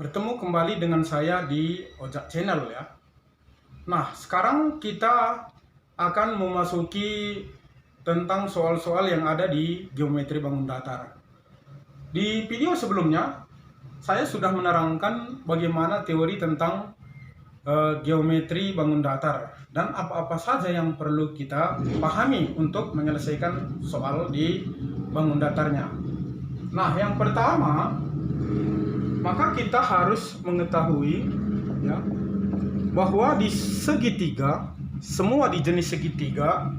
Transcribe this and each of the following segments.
Bertemu kembali dengan saya di Ojak Channel ya. Nah, sekarang kita akan memasuki tentang soal-soal yang ada di geometri bangun datar. Di video sebelumnya, saya sudah menerangkan bagaimana teori tentang geometri bangun datar dan apa-apa saja yang perlu kita pahami untuk menyelesaikan soal di bangun datarnya. Nah, yang pertama, maka kita harus mengetahui ya, bahwa di segitiga, semua di jenis segitiga,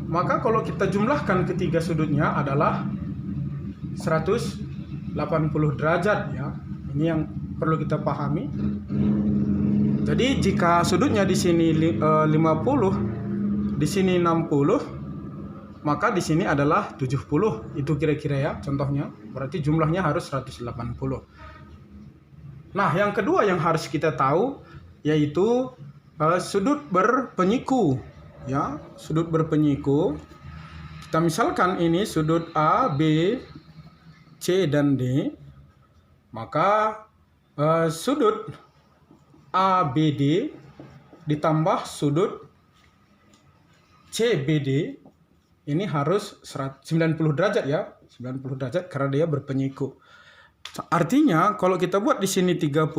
maka kalau kita jumlahkan ketiga sudutnya adalah 180 derajat ya. Ini yang perlu kita pahami. Jadi jika sudutnya di sini 50, di sini 60, maka di sini adalah 70. Itu kira-kira ya contohnya. Berarti jumlahnya harus 180. Nah, yang kedua yang harus kita tahu yaitu sudut berpenyiku ya, sudut berpenyiku. Kita misalkan ini sudut A, B, C dan D. Maka sudut ABD ditambah sudut CBD ini harus 90 derajat ya, 90 derajat karena dia berpenyiku. Artinya kalau kita buat di sini 35,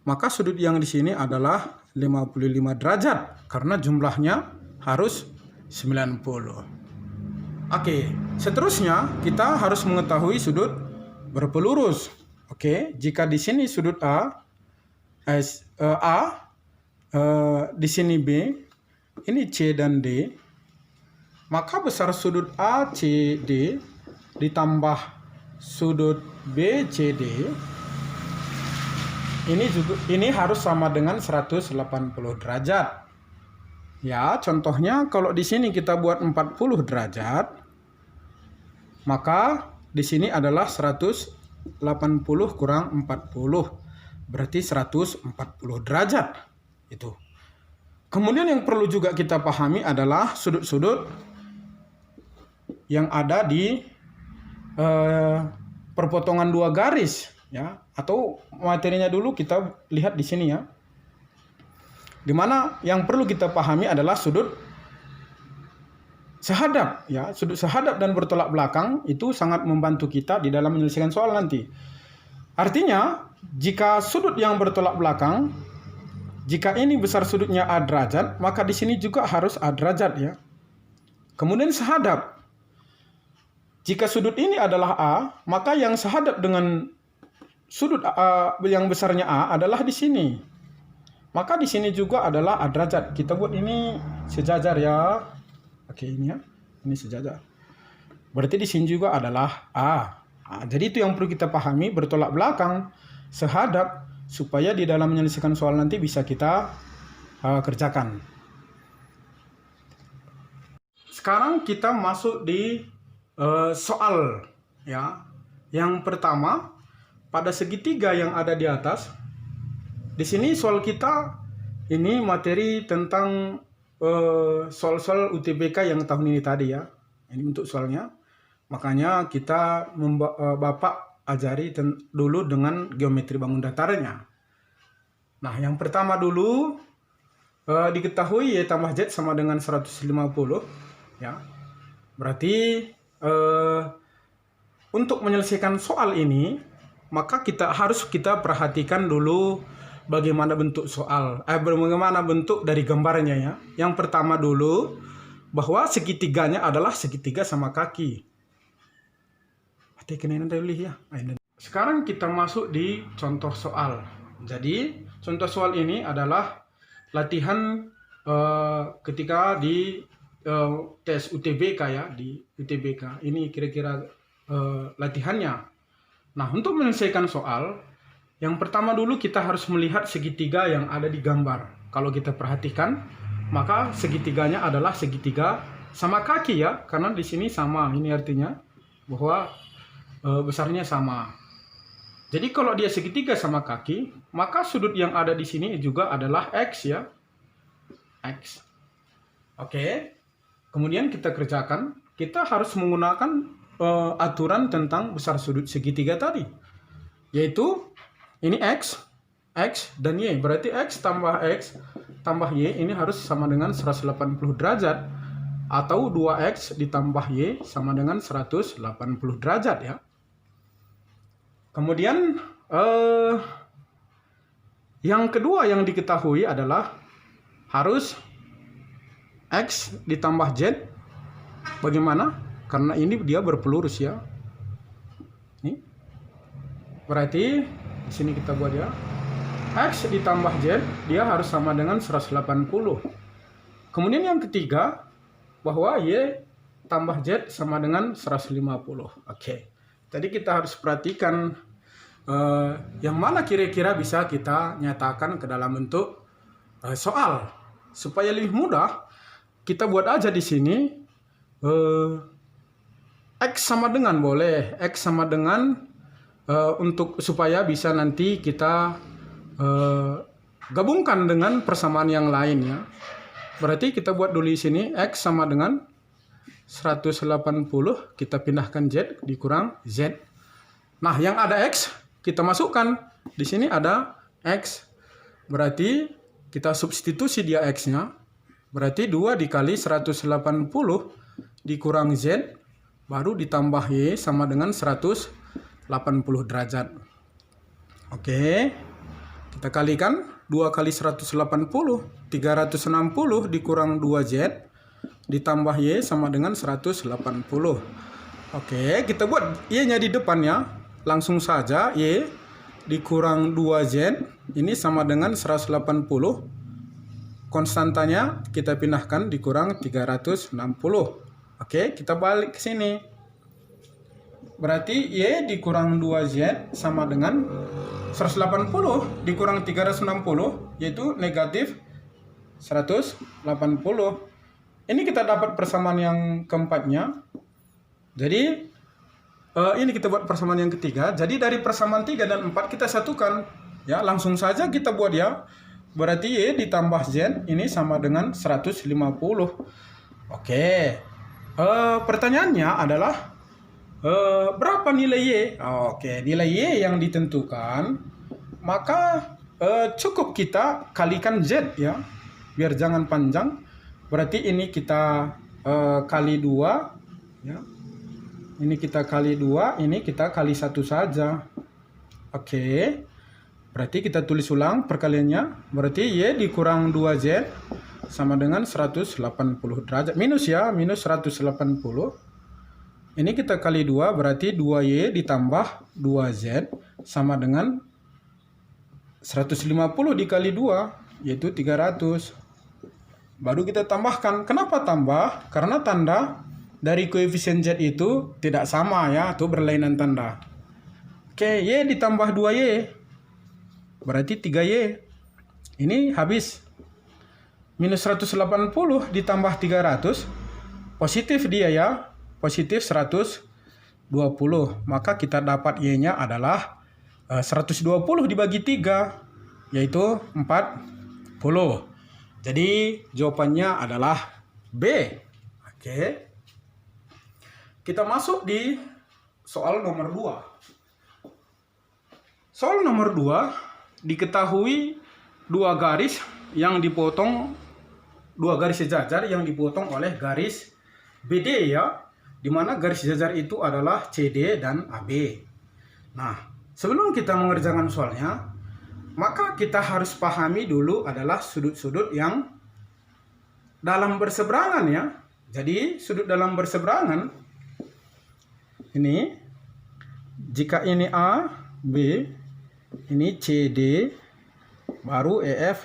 maka sudut yang di sini adalah 55 derajat karena jumlahnya harus 90. Oke, seterusnya kita harus mengetahui sudut berpelurus. Oke, jika di sini sudut di sini B, ini C dan D, maka besar sudut ACD ditambah sudut BCD ini harus sama dengan 180 derajat. Ya, contohnya kalau di sini kita buat 40 derajat, maka di sini adalah 180 kurang 40. Berarti 140 derajat. Itu. Kemudian yang perlu juga kita pahami adalah sudut-sudut yang ada di perpotongan dua garis ya, atau materinya dulu kita lihat di sini ya. Dimana yang perlu kita pahami adalah sudut sehadap ya, sudut sehadap dan bertolak belakang itu sangat membantu kita di dalam menyelesaikan soal nanti. Artinya jika sudut yang bertolak belakang, jika ini besar sudutnya A derajat, maka di sini juga harus A derajat ya. Kemudian sehadap. Jika sudut ini adalah A, maka yang sehadap dengan sudut yang besarnya A adalah di sini. Maka di sini juga adalah A derajat. Kita buat ini sejajar ya. Oke, ini ya. Ini sejajar. Berarti di sini juga adalah A. Nah, jadi itu yang perlu kita pahami, bertolak belakang, sehadap, supaya di dalam menyelesaikan soal nanti bisa kita kerjakan. Sekarang kita masuk di soal ya. Yang pertama, pada segitiga yang ada di atas, di sini soal kita ini materi tentang soal-soal UTBK yang tahun ini tadi ya. Ini untuk soalnya. Makanya kita Bapak ajari dulu dengan geometri bangun datarnya. Nah, yang pertama dulu diketahui Y tambah Z sama dengan 150 ya. Berarti untuk menyelesaikan soal ini, maka harus kita perhatikan dulu bagaimana bentuk soal, bagaimana bentuk dari gambarnya ya. Yang pertama dulu bahwa segitiganya adalah segitiga sama kaki. Sekarang kita masuk di contoh soal. Jadi contoh soal ini adalah latihan ketika di tes UTBK ya, di UTBK. Ini kira-kira latihannya. Nah, untuk menyelesaikan soal, yang pertama dulu kita harus melihat segitiga yang ada di gambar. Kalau kita perhatikan, maka segitiganya adalah segitiga sama kaki ya, karena di sini sama. Ini artinya bahwa besarnya sama. Jadi kalau dia segitiga sama kaki, maka sudut yang ada di sini juga adalah X ya. X. Oke. Kemudian kita kerjakan. Kita harus menggunakan aturan tentang besar sudut segitiga tadi. yaitu ini X dan Y. Berarti X tambah Y ini harus sama dengan 180 derajat. Atau 2X ditambah Y sama dengan 180 derajat ya. Kemudian yang kedua yang diketahui adalah harus X ditambah Z. Bagaimana? Karena ini dia berpelurus ya. Ini. Berarti di sini kita buat ya. X ditambah Z dia harus sama dengan 180. Kemudian yang ketiga bahwa Y tambah Z sama dengan 150. Oke. Jadi kita harus perhatikan yang mana kira-kira bisa kita nyatakan ke dalam bentuk soal. Supaya lebih mudah, kita buat aja di sini X sama dengan boleh. X sama dengan untuk supaya bisa nanti kita gabungkan dengan persamaan yang lainnya. Berarti kita buat dulu di sini X sama dengan 180, kita pindahkan Z dikurang Z. Nah, yang ada X kita masukkan. Di sini ada X. Berarti kita substitusi dia X-nya. Berarti 2 dikali 180 dikurang Z baru ditambah Y sama dengan 180 derajat. Oke. Kita kalikan 2 kali 180, 360 dikurang 2Z ditambah Y sama dengan 180. Oke, kita buat Y-nya di depannya. Langsung saja Y dikurang 2Z ini sama dengan 180. Konstantanya kita pindahkan dikurang 360. Oke, kita balik ke sini. Berarti Y dikurang 2Z sama dengan 180 dikurang 360, yaitu negatif 180. Ini kita dapat persamaan yang keempatnya. Jadi ini kita buat persamaan yang ketiga. Jadi dari persamaan 3 dan 4 kita satukan. Ya, langsung saja kita buat ya. Berarti Y ditambah Z ini sama dengan 150. Oke. Pertanyaannya adalah berapa nilai Y? Oke, nilai Y yang ditentukan, maka cukup kita kalikan Z ya, biar jangan panjang. Berarti ini kita kali 2 ya. Ini kita kali 2, ini kita kali 1 saja. Oke. Berarti kita tulis ulang perkaliannya. Berarti Y dikurang 2Z sama dengan 180 derajat. Minus ya, minus 180. Ini kita kali 2, berarti 2Y ditambah 2Z sama dengan 150 dikali 2, yaitu 300. Baru kita tambahkan. Kenapa tambah? Karena tanda dari koefisien Z itu tidak sama ya, itu berlainan tanda. Oke, Y ditambah 2Y, berarti 3Y. Ini habis. Minus 180 ditambah 300, positif dia ya. Positif 120. Maka kita dapat Y-nya adalah 120 dibagi 3, yaitu 40. Jadi jawabannya adalah B. Oke. Kita masuk di soal nomor 2. Soal nomor 2 diketahui 2 garis yang dipotong, 2 garis sejajar yang dipotong oleh garis BD ya. Di mana garis sejajar itu adalah CD dan AB. Nah, sebelum kita mengerjakan soalnya, maka kita harus pahami dulu adalah sudut-sudut yang dalam berseberangan ya. Jadi, sudut dalam berseberangan ini, jika ini A, B, ini CD, baru EF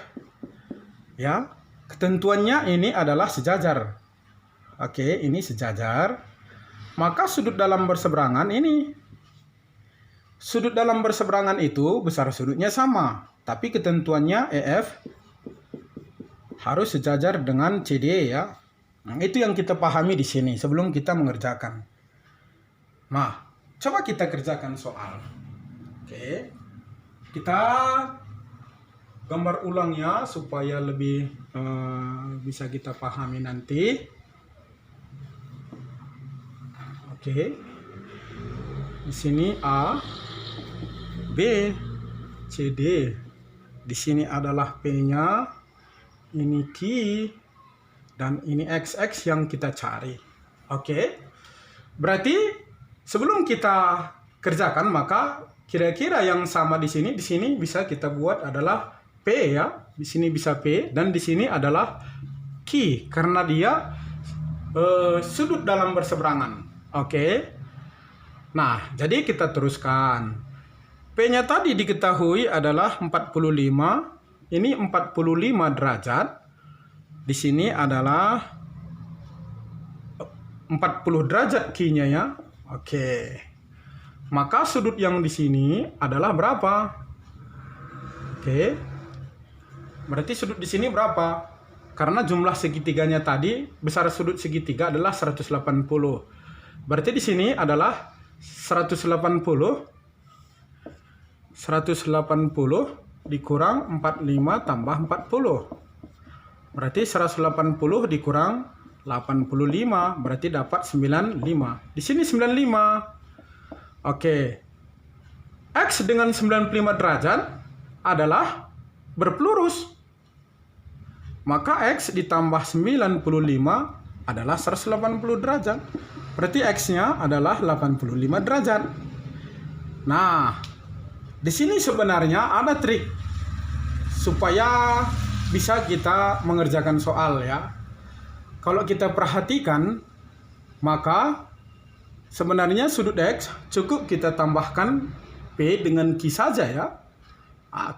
ya. Ketentuannya ini adalah sejajar. Oke, ini sejajar. Maka sudut dalam berseberangan ini, sudut dalam berseberangan itu besar sudutnya sama, tapi ketentuannya EF harus sejajar dengan CD ya. Nah, itu yang kita pahami di sini sebelum kita mengerjakan. Nah, coba kita kerjakan soal. Oke, kita gambar ulangnya supaya lebih bisa kita pahami nanti. Oke, di sini A, B, CD. Di sini adalah P-nya, ini Q, dan ini XX yang kita cari. Oke. Berarti sebelum kita kerjakan, maka kira-kira yang sama di sini bisa kita buat adalah P ya. Di sini bisa P, dan di sini adalah Q karena dia sudut dalam berseberangan. Oke. Nah, jadi kita teruskan. P-nya tadi diketahui adalah 45. Ini 45 derajat. Di sini adalah 40 derajat Q-nya ya. Oke. Maka sudut yang di sini adalah berapa? Oke. Berarti sudut di sini berapa? Karena jumlah segitiganya tadi, besar sudut segitiga adalah 180. Berarti di sini adalah 180 dikurang 45 tambah 40. Berarti 180 dikurang 85, berarti dapat 95. Di sini 95. Oke. X dengan 95 derajat adalah berpelurus. Maka X ditambah 95 adalah 180 derajat. Berarti X-nya adalah 85 derajat. Nah, di sini sebenarnya ada trik supaya bisa kita mengerjakan soal ya. Kalau kita perhatikan, maka sebenarnya sudut X cukup kita tambahkan P dengan Q saja ya.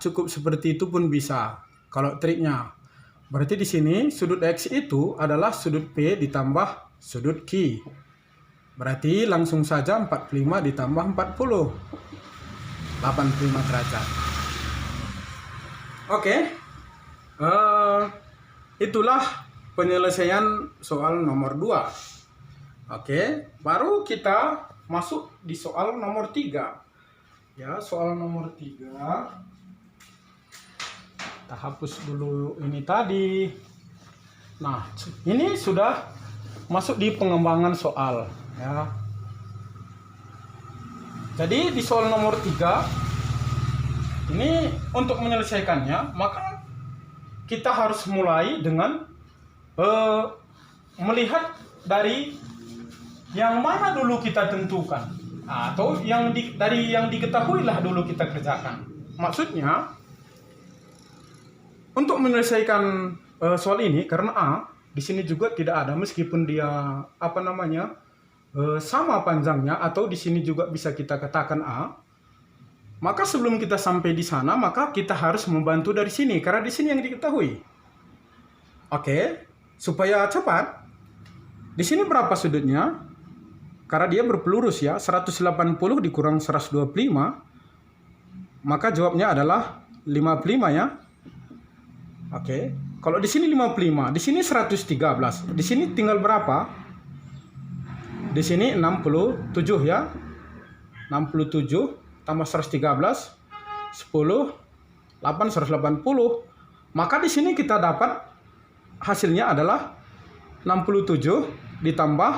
Cukup seperti itu pun bisa. Kalau triknya, berarti di sini sudut X itu adalah sudut P ditambah sudut Q. Berarti langsung saja 45 ditambah 40. 85 derajat. Oke. Itulah penyelesaian soal nomor 2. Oke, baru kita masuk di soal nomor 3. Ya, soal nomor 3. Kita hapus dulu ini tadi. Nah, ini sudah masuk di pengembangan soal ya. Jadi di soal nomor 3 ini untuk menyelesaikannya, maka kita harus mulai dengan melihat dari yang mana dulu kita tentukan, atau dari yang diketahui lah dulu kita kerjakan. Maksudnya untuk menyelesaikan soal ini, karena di sini juga tidak ada, meskipun dia sama panjangnya, atau di sini juga bisa kita katakan A. Maka sebelum kita sampai di sana, maka kita harus membantu dari sini, karena di sini yang diketahui. Oke, supaya cepat. Di sini berapa sudutnya? Karena dia berpelurus ya, 180 dikurang 125. Maka jawabnya adalah 55 ya. Oke, kalau di sini 55, di sini 113. Di sini tinggal berapa? Di sini 67 ya. 67 tambah 113, 10, 8, 180. Maka di sini kita dapat hasilnya adalah 67 ditambah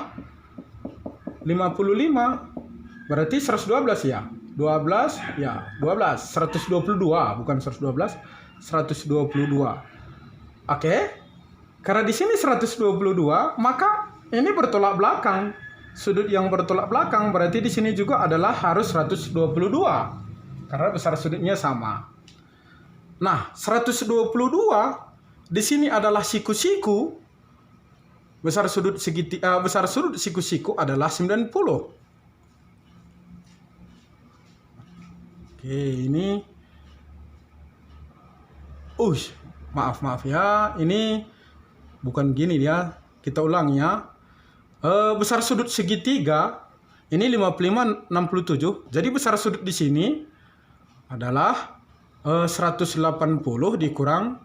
55. Berarti 112 ya. 12 ya, 12. 122 bukan 112, 122. Oke. Karena di sini 122, maka ini bertolak belakang. Sudut yang bertolak belakang berarti di sini juga adalah harus 122 karena besar sudutnya sama. Nah, 122 di sini adalah siku-siku. Besar sudut siku-siku adalah 90. Oke, ini maaf ya, ini bukan gini dia. Kita ulang ya. Besar sudut segitiga ini 55 67. Jadi besar sudut di sini adalah 180 dikurang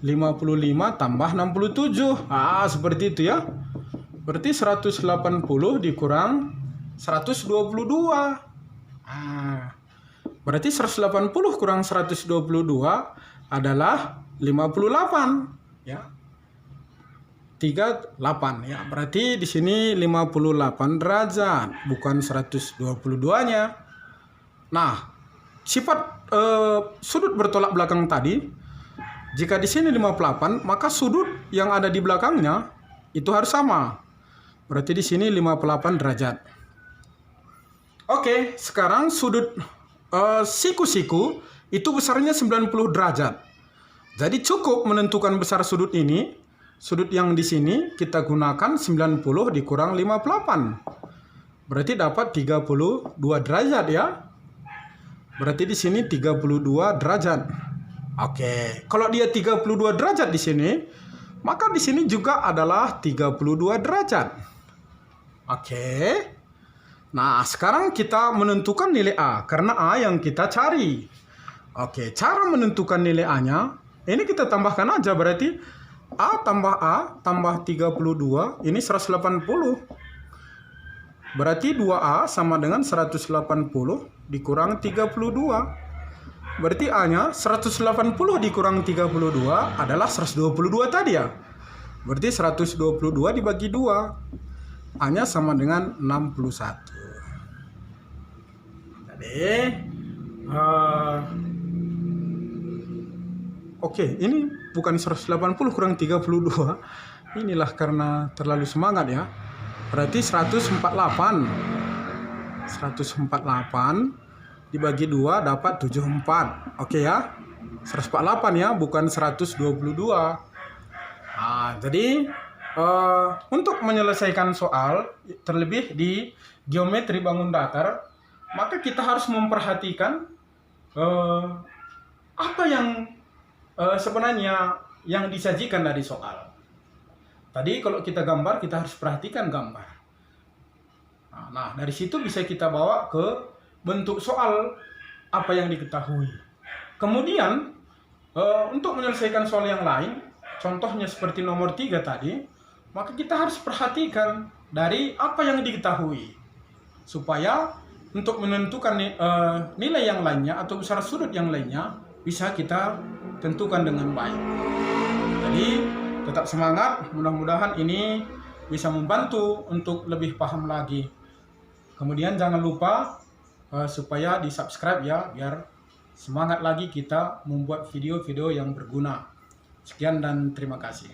55 tambah 67. Seperti itu ya. Berarti 180 dikurang 122. Berarti 180 kurang 122 adalah 58 ya. 38 ya. Berarti di sini 58 derajat, bukan 122-nya. Nah, sifat sudut bertolak belakang tadi, jika di sini 58, maka sudut yang ada di belakangnya itu harus sama. Berarti di sini 58 derajat. Oke, sekarang sudut siku-siku itu besarnya 90 derajat. Jadi cukup menentukan besar sudut ini. Sudut yang di sini kita gunakan 90 dikurang 58. Berarti dapat 32 derajat ya. Berarti di sini 32 derajat. Oke, kalau dia 32 derajat di sini, maka di sini juga adalah 32 derajat. Oke. Nah, sekarang kita menentukan nilai A, karena A yang kita cari. Oke, cara menentukan nilai A-nya, ini kita tambahkan aja, berarti A tambah 32, ini 180. Berarti 2A sama dengan 180 dikurang 32. Berarti A-nya 180 dikurang 32 adalah 122 tadi ya. Berarti 122 dibagi 2. A-nya sama dengan 61. Oke, ini bukan 180 kurang 32. Inilah karena terlalu semangat ya. Berarti 148 dibagi 2 dapat 74. Oke ya. 148 ya, bukan 122. Nah, jadi untuk menyelesaikan soal terlebih di geometri bangun datar, maka kita harus memperhatikan apa yang sebenarnya yang disajikan dari soal. Tadi kalau kita gambar, kita harus perhatikan gambar. Nah, dari situ bisa kita bawa ke bentuk soal apa yang diketahui. Kemudian untuk menyelesaikan soal yang lain, contohnya seperti nomor 3 tadi, maka kita harus perhatikan dari apa yang diketahui, supaya untuk menentukan nilai yang lainnya atau besar sudut yang lainnya bisa kita tentukan dengan baik. Jadi tetap semangat, mudah-mudahan ini bisa membantu untuk lebih paham lagi. Kemudian jangan lupa supaya di subscribe ya, biar semangat lagi kita membuat video-video yang berguna. Sekian dan terima kasih.